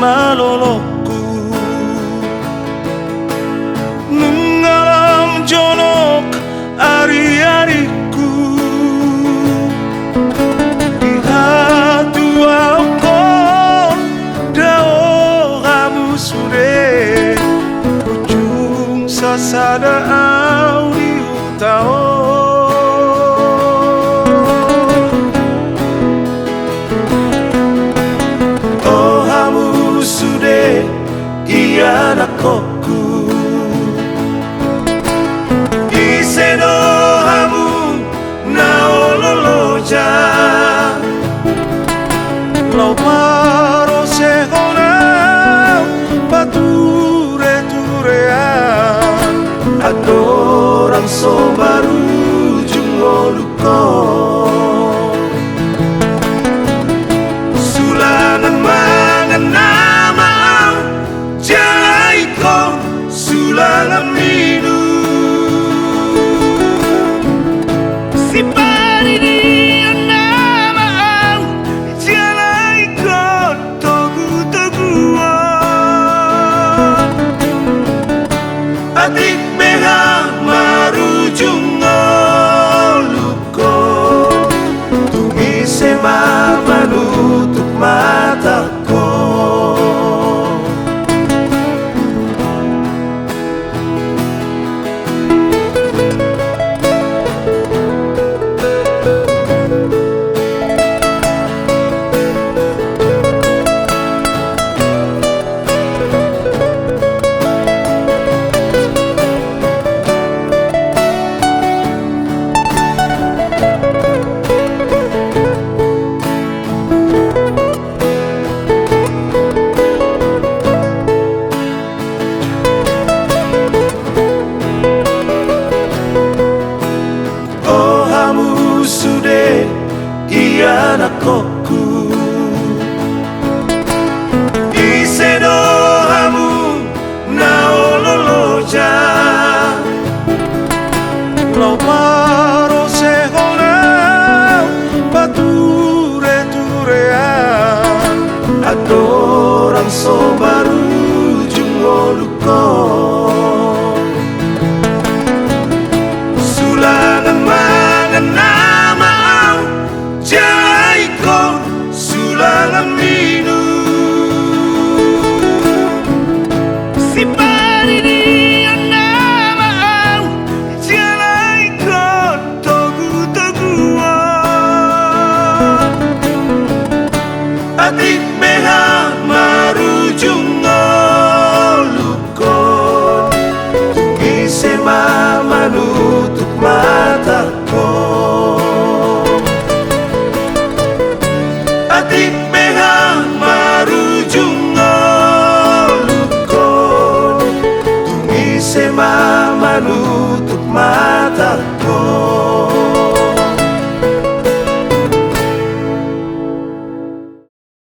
maloloku nungalam jonok ari-ariku ihatu aukon dao kamu sude ujung sasada auri utao Ianakoku Iseno hamu naololoja Lau paro sehona pature-turean Adorang so baru jungoluko Sulangan mengenal Sulangan minum si pari dia nama au jalai kon togu-toguan adik behang marujung luko tumise mama nutup mataku Ianakoku Iseno hamu naololoja Lau paro sehona pature-turean Adorang sobat